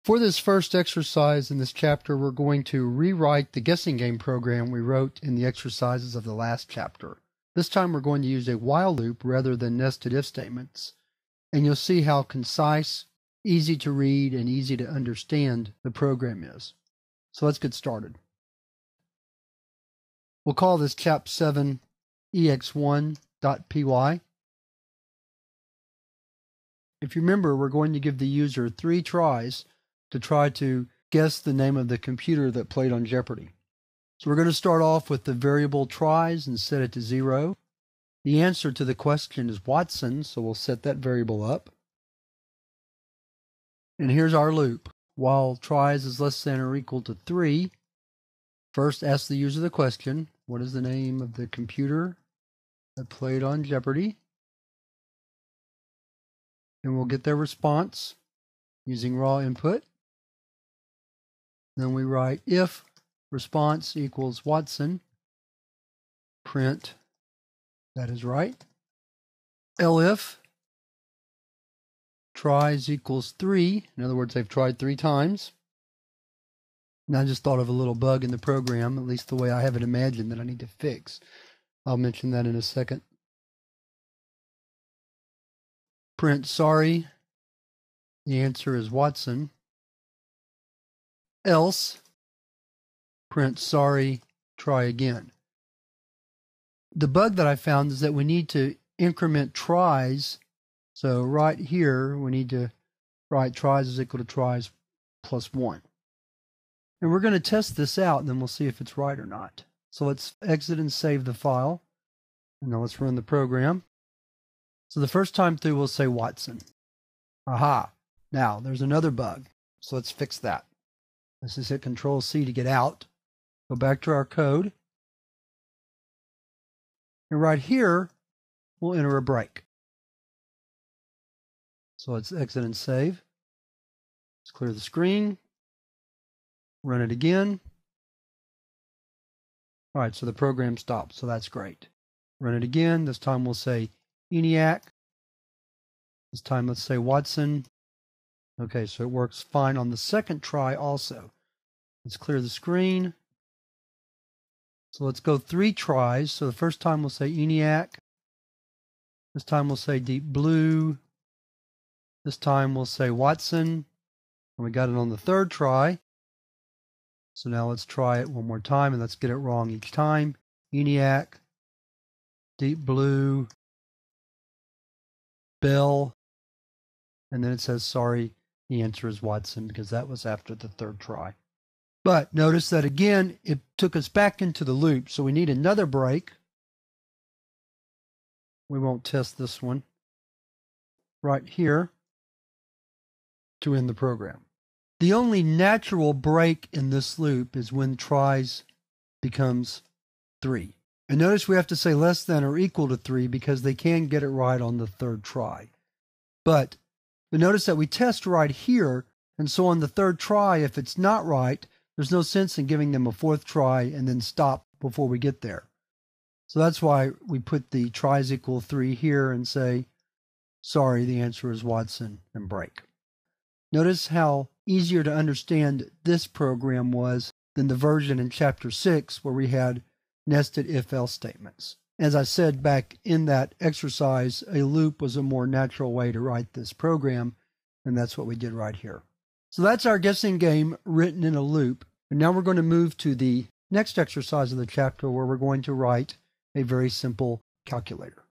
For this first exercise in this chapter, we're going to rewrite the guessing game program we wrote in the exercises of the last chapter. This time we're going to use a while loop rather than nested if statements, and you'll see how concise, easy to read, and easy to understand the program is. So let's get started. We'll call this chap 7 ex1.py. If you remember, we're going to give the user 3 tries to try to guess the name of the computer that played on Jeopardy. So we're going to start off with the variable tries and set it to 0. The answer to the question is Watson, so we'll set that variable up. And here's our loop. While tries is less than or equal to 3, first ask the user the question, what is the name of the computer that played on Jeopardy? And we'll get their response using raw input. Then we write if response equals Watson, print that is right. Elif tries equals 3. In other words, they've tried 3 times. And I just thought of a little bug in the program, at least the way I have it imagined, that I need to fix. I'll mention that in a second. Print sorry. The answer is Watson. Else, print sorry, try again. The bug that I found is that we need to increment tries. So right here, we need to write tries is equal to tries plus 1. And we're going to test this out, and then we'll see if it's right or not. So let's exit and save the file. And now let's run the program. So the first time through, we'll say Watson. Aha. Now, there's another bug. So let's fix that. Let's just hit Control-C to get out. Go back to our code. And right here, we'll enter a break. So let's exit and save. Let's clear the screen. Run it again. All right, so the program stopped, so that's great. Run it again. This time we'll say ENIAC. This time let's say Watson. Okay, so it works fine on the second try also. Let's clear the screen. So let's go 3 tries. So the first time we'll say ENIAC. This time we'll say Deep Blue. This time we'll say Watson. And we got it on the 3rd try. So now let's try it one more time, and let's get it wrong each time. ENIAC, Deep Blue, Bell, and then it says sorry, the answer is Watson, because that was after the 3rd try. But notice that again, it took us back into the loop, so we need another break. We won't test this one. Right here to end the program. The only natural break in this loop is when tries becomes 3. And notice we have to say less than or equal to 3 because they can get it right on the 3rd try. But notice that we test right here, and so on the 3rd try, if it's not right, there's no sense in giving them a 4th try and then stop before we get there. So that's why we put the tries equal 3 here and say, sorry, the answer is Watson, and break. Notice how easier to understand this program was than the version in Chapter 6 where we had nested if-else statements. As I said back in that exercise, a loop was a more natural way to write this program, and that's what we did right here. So that's our guessing game written in a loop. And now we're going to move to the next exercise of the chapter where we're going to write a very simple calculator.